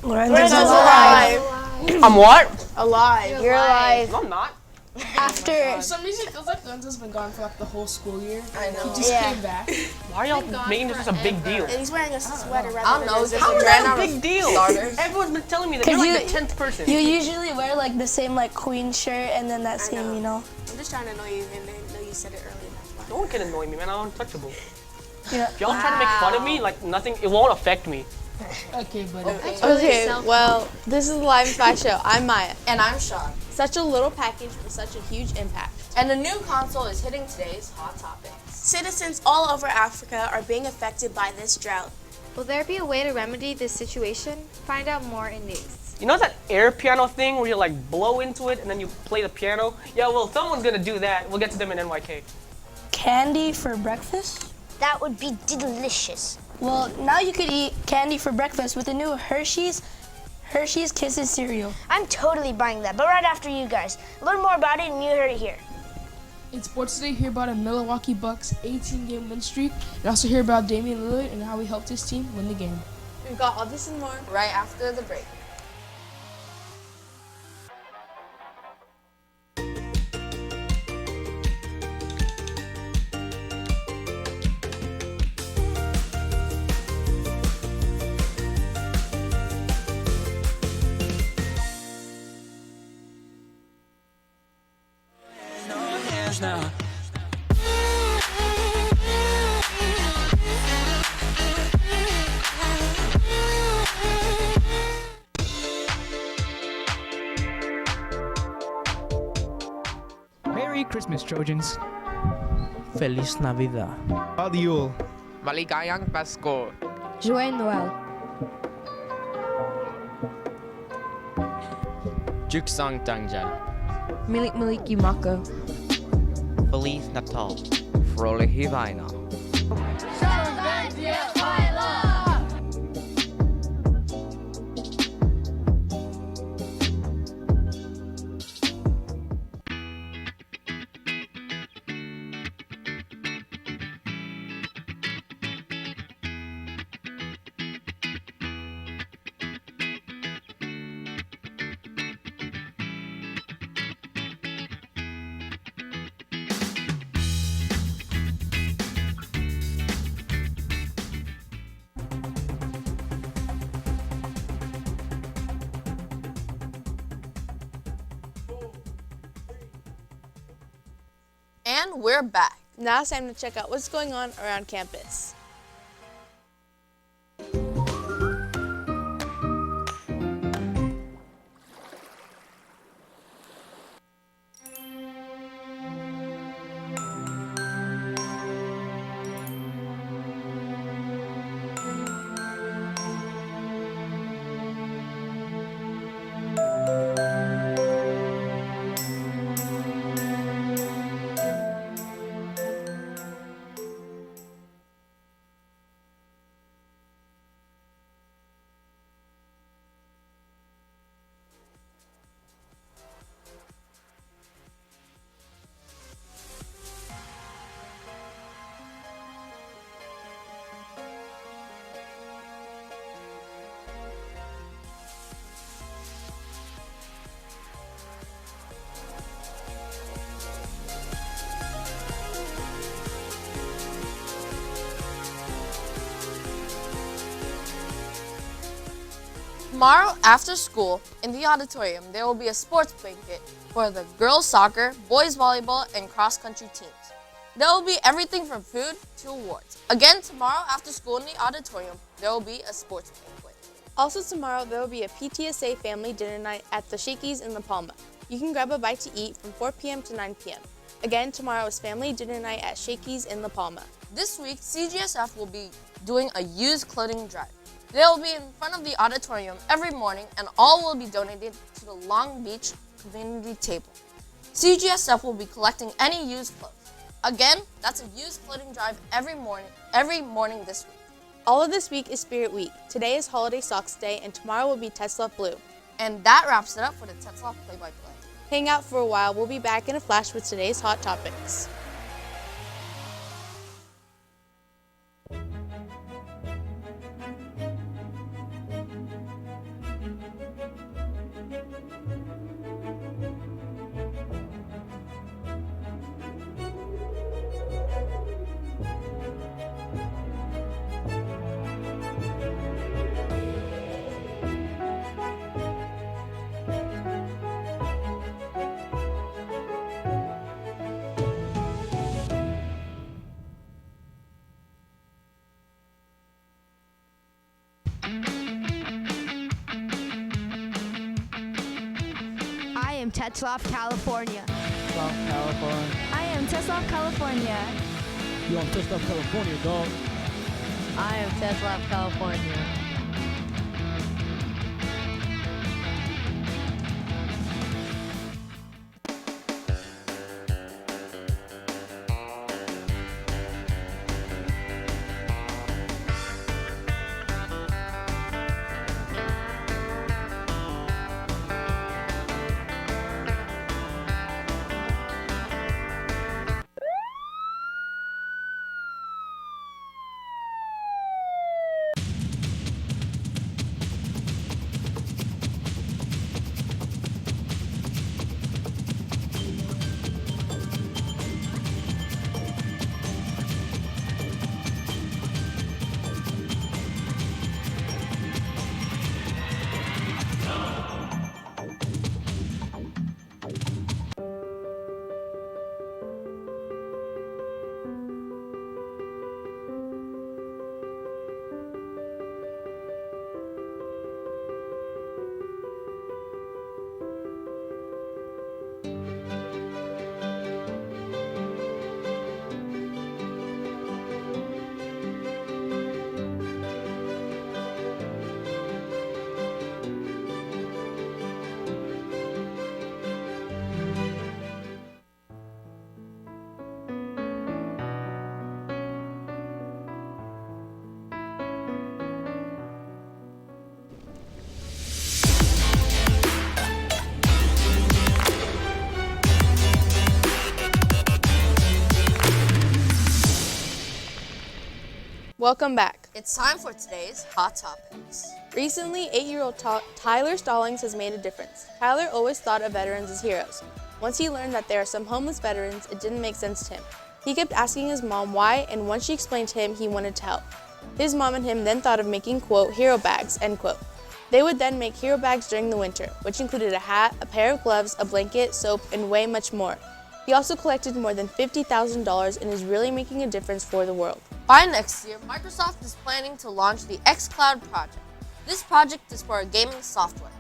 Lorenzo's alive. I'm what? Alive. You're alive. No, I'm not. After For some reason, it feels like Lorenzo's been gone for like the whole school year. I know. He just came back. Why are y'all making this such a big deal? And he's wearing a sweater rather I don't know. than How is that a big deal? Starters. Everyone's been telling me that you're like the 10th person. You usually wear like the same like queen shirt and then that same, know. you know. I'm just trying to annoy you, and I know you said it earlier. That's why. No one can annoy me, man. I'm untouchable. Yeah. If y'all try to make fun of me, like nothing, it won't affect me. Okay, buddy. Okay, well, this is the Live and Flash Show. I'm Maya. And I'm Sean. Such a little package with such a huge impact. And a new console is hitting today's hot topics. Citizens all over Africa are being affected by this drought. Will there be a way to remedy this situation? Find out more in news. You know that air piano thing where you like blow into it and then you play the piano? Yeah, well, someone's gonna do that. We'll get to them in NYK. Candy for breakfast? That would be delicious. Well, now you could eat candy for breakfast with the new Hershey's Kisses cereal. I'm totally buying that, but right after you guys. Learn more about it and you heard it here. In sports today, hear about a Milwaukee Bucks 18-game win streak. And also hear about Damian Lillard and how he helped his team win the game. We've got all this and more. Right after the break. Now. Merry Christmas, Trojans. Feliz Navidad. Adieu. Maligayang Pasko. Joyeux Noël. Juksang Tangjal. Milik Miliki Mako. Feliz Natal. Frolic Vaina. And we're back. Now it's time to check out what's going on around campus. Tomorrow after school, in the auditorium, there will be a sports banquet for the girls soccer, boys volleyball, and cross-country teams. There will be everything from food to awards. Again, tomorrow after school in the auditorium, there will be a sports banquet. Also tomorrow, there will be a PTSA family dinner night at the Shakey's in La Palma. You can grab a bite to eat from 4 p.m. to 9 p.m. Again, tomorrow is family dinner night at Shakey's in La Palma. This week, CGSF will be doing a used clothing drive. They will be in front of the auditorium every morning, and all will be donated to the Long Beach Community Table. CGSF will be collecting any used clothes. Again, that's a used clothing drive every morning this week. All of this week is Spirit Week. Today is Holiday Socks Day, and tomorrow will be Tetzlaff Blue. And that wraps it up for the Tetzlaff play-by-play. Hang out for a while. We'll be back in a flash with today's hot topics. I am Tetzlaff, California. Tetzlaff, California. I am Tetzlaff, California. Yo, I'm Tetzlaff, California, dog. I am Tetzlaff, California. Welcome back. It's time for today's Hot Topics. Recently, 8-year-old Tyler Stallings has made a difference. Tyler always thought of veterans as heroes. Once he learned that there are some homeless veterans, it didn't make sense to him. He kept asking his mom why, and once she explained to him, he wanted to help. His mom and him then thought of making, quote, hero bags, end quote. They would then make hero bags during the winter, which included a hat, a pair of gloves, a blanket, soap, and way much more. He also collected more than $50,000 and is really making a difference for the world. By next year, Microsoft is planning to launch the xCloud project. This project is for gaming software.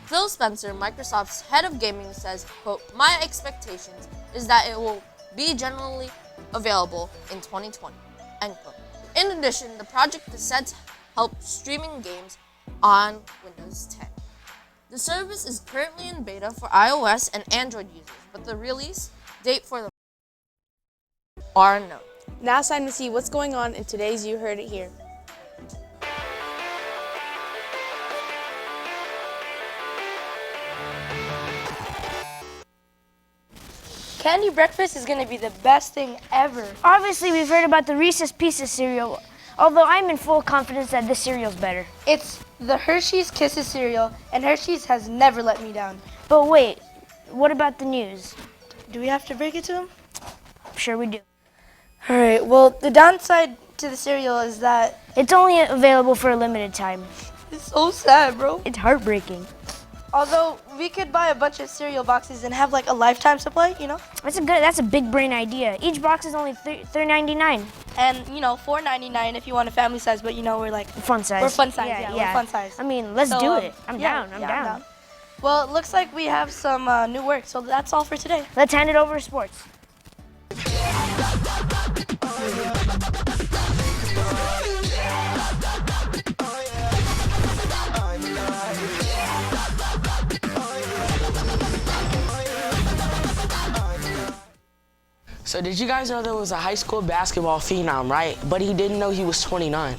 Phil Spencer, Microsoft's head of gaming, says, quote, my expectations is that it will be generally available in 2020, end quote. In addition, the project is set to help streaming games on Windows 10. The service is currently in beta for iOS and Android users, but the release date for the are unknown. Now it's time to see what's going on in today's You Heard It Here. Candy breakfast is going to be the best thing ever. Obviously, we've heard about the Reese's Pieces cereal, although I'm in full confidence that this cereal's better. It's the Hershey's Kisses cereal, and Hershey's has never let me down. But wait, what about the news? Do we have to break it to him? Sure we do. All right, well, the downside to the cereal is that it's only available for a limited time. It's so sad, bro. It's heartbreaking. Although we could buy a bunch of cereal boxes and have like a lifetime supply, you know? That's a big brain idea. Each box is only $3.99. And you know, $4.99 if you want a family size, but you know we're like fun size. We're fun size, yeah. We're fun size. I mean, let's do it. I'm down. I'm down. Well, it looks like we have some new work, so that's all for today. Let's hand it over to sports. So did you guys know there was a high school basketball phenom, right? But he didn't know he was 29.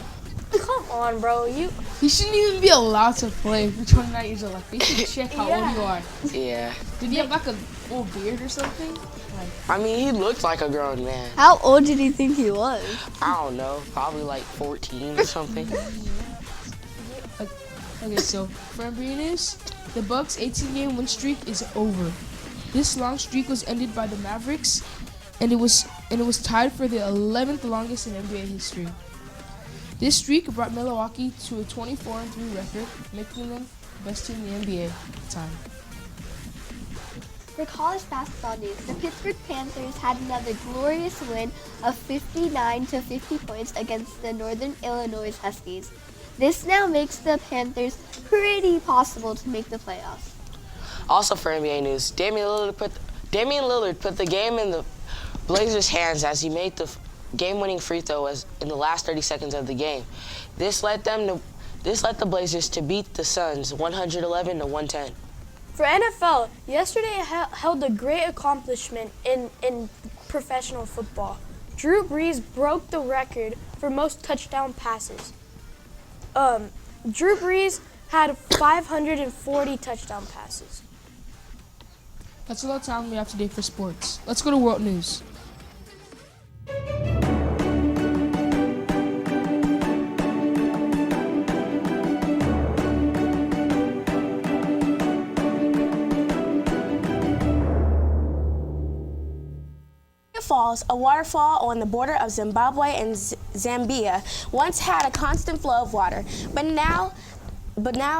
on, bro. He shouldn't even be allowed to play if you're 29 years old. Like, they should check how old you are. Yeah. Did he have like a full beard or something? I mean, he looked like a grown man. How old did he think he was? I don't know. Probably like 14 or something. Okay, so for NBA news, the Bucks' 18-game win streak is over. This long streak was ended by the Mavericks, and it was tied for the 11th longest in NBA history. This streak brought Milwaukee to a 24-3 record, making them the best team in the NBA at the time. For college basketball news, the Pittsburgh Panthers had another glorious win of 59 to 50 points against the Northern Illinois Huskies. This now makes the Panthers pretty possible to make the playoffs. Also for NBA news, Damian Lillard put the game in the Blazers' hands as he made the game-winning free throw in the last 30 seconds of the game. This led the Blazers to beat the Suns 111 to 110. For NFL, yesterday held a great accomplishment in professional football. Drew Brees broke the record for most touchdown passes. Drew Brees had 540 touchdown passes. That's all the time we have today for sports. Let's go to world news. Falls, a waterfall on the border of Zimbabwe and Zambia, once had a constant flow of water, but now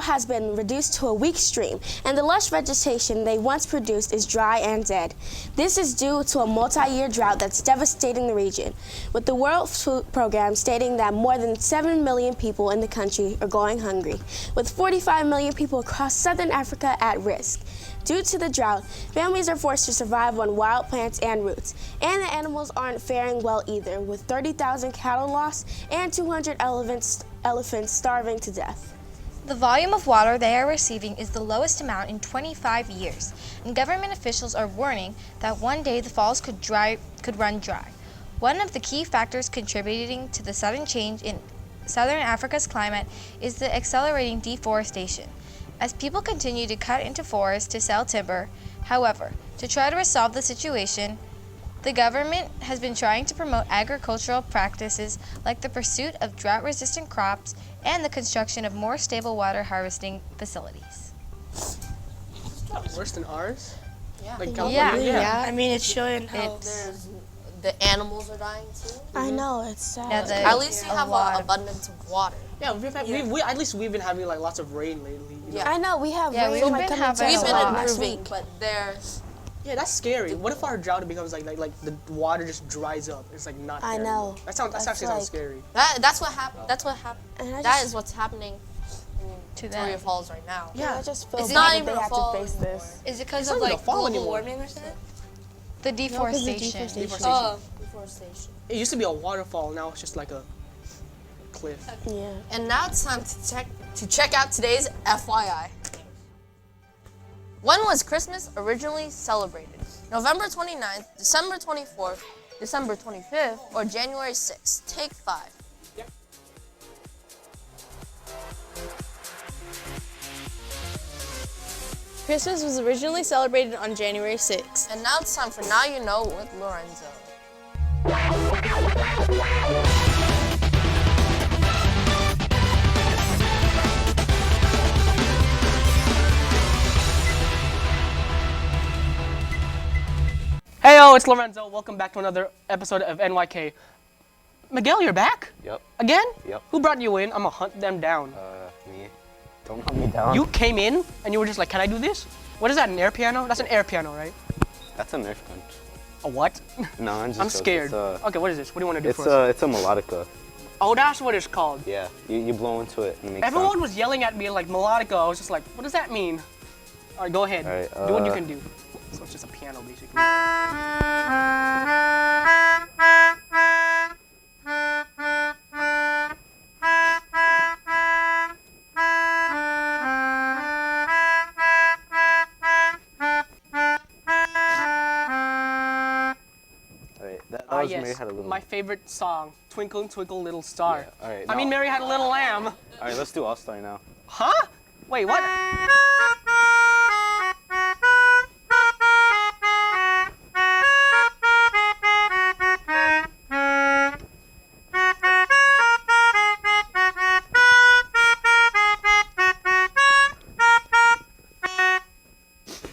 has been reduced to a weak stream, and the lush vegetation they once produced is dry and dead. This is due to a multi-year drought that's devastating the region, with the World Food Program stating that more than 7 million people in the country are going hungry, with 45 million people across southern Africa at risk. Due to the drought, families are forced to survive on wild plants and roots, and the animals aren't faring well either, with 30,000 cattle lost and 200 elephants starving to death. The volume of water they are receiving is the lowest amount in 25 years, and government officials are warning that one day the falls could run dry. One of the key factors contributing to the sudden change in southern Africa's climate is the accelerating deforestation, as people continue to cut into forests to sell timber. However, to try to resolve the situation, the government has been trying to promote agricultural practices like the pursuit of drought-resistant crops and the construction of more stable water harvesting facilities. Worse than ours? Yeah. Like California? Yeah. I mean, it's showing how the animals are dying too. I know, it's sad. Yeah, at least you have an abundance of water. Yeah, at least we've been having like lots of rain lately. You know? Yeah. I know, we have Yeah, rain. we've been improving, week. but they're... Yeah, that's scary. What if our drought becomes like the water just dries up? It's like not there. I know. That actually sounds scary. That's what happened. That's what happened. That is what's happening to Victoria Falls right now. Yeah, I just feel it's bad not that even they a have fall to face anymore. this. Is it because It's of not even like a fall global anymore. warming or something? The deforestation. Oh, deforestation. It used to be a waterfall. Now it's just like a cliff. Yeah. And now it's time to check out today's FYI. When was Christmas originally celebrated? November 29th, December 24th, December 25th, or January 6th? Take 5. Yep. Christmas was originally celebrated on January 6th. And now it's time for Now You Know with Lorenzo. Heyo, it's Lorenzo. Welcome back to another episode of NYK. Miguel, you're back? Yep. Again? Yep. Who brought you in? I'm gonna hunt them down. Me. Don't hunt me down. You came in and you were just like, can I do this? What is that, an air piano? That's an air piano, right? That's a Nerf gun. A what? No, I'm just I'm joking. scared. It's Okay, what is this? What do you want to do for us? It's a melodica. Oh, that's what it's called. Yeah, you blow into it and it makes Everyone sound. was yelling at me like melodica. I was just like, what does that mean? All right, go ahead. All right, do what you can do. So it's just a piano, basically. Mary Had a Little my favorite song, Twinkle Twinkle Little Star. Yeah, all right, I mean, now- Mary Had a Little Lamb. All right, let's do All Star now. Huh? Wait, what?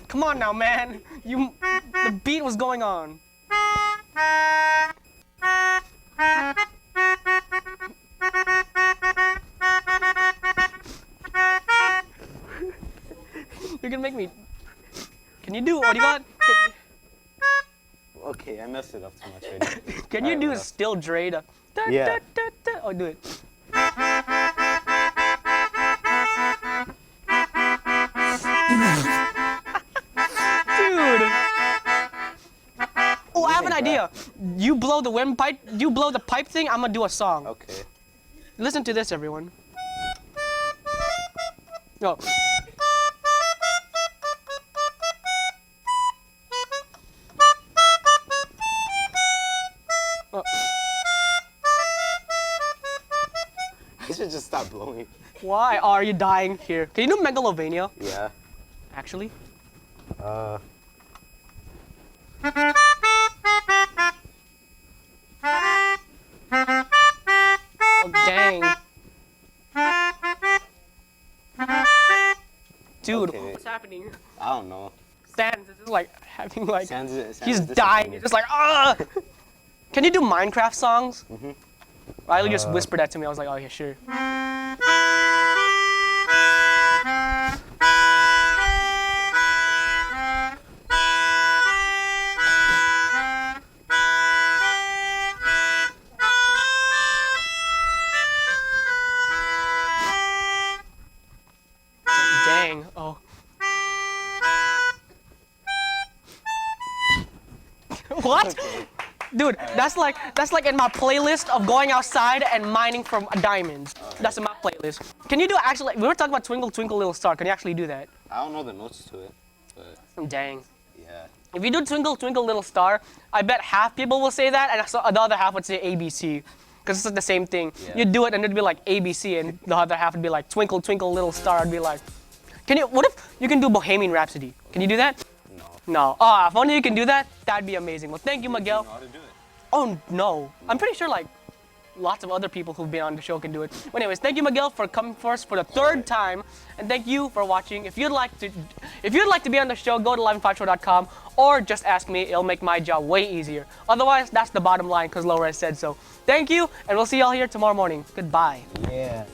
Come on now, man. The beat was going on. You're gonna make me. Can you do what do you got? Okay, I messed it up too much already. Can you do a still Dre? Yeah. Oh, do it. Dude. Oh, I have an idea. You blow the windpipe. You blow the pipe thing. I'm gonna do a song. Okay. Listen to this, everyone. Oh. Oh. I should just stop blowing. Why are you dying here? Can you do Megalovania? Yeah. Actually? Oh, dang. Dude, Okay. what's happening? I don't know. Sans is just like having like Sans he's is dying. disappointed. He's just like ah. Can you do Minecraft songs? Mm-hmm. Riley just whispered that to me. I was like, oh yeah, sure. Dang. Oh. What? Dude, that's like in my playlist of going outside and mining for diamonds. That's in my playlist. Can you do actually? We were talking about Twinkle Twinkle Little Star. Can you actually do that? I don't know the notes to it, but Dang. yeah. If you do Twinkle Twinkle Little Star, I bet half people will say that, and the other half would say ABC, because it's like the same thing. Yeah. You'd do it, and it'd be like ABC, and the other half would be like Twinkle Twinkle Little Star. I'd be like, can you? What if you can do Bohemian Rhapsody? Can you do that? No. No. Ah, if only you can do that, that'd be amazing. Well, thank you, Miguel. Know how to do it. Oh no, I'm pretty sure like lots of other people who've been on the show can do it. Well, anyways, thank you, Miguel, for coming for us for the third time, and thank you for watching. If you'd like to be on the show, go to 115show.com or just ask me. It'll make my job way easier. Otherwise, that's the bottom line because Laura said so. Thank you, and we'll see y'all here tomorrow morning. Goodbye. Yeah.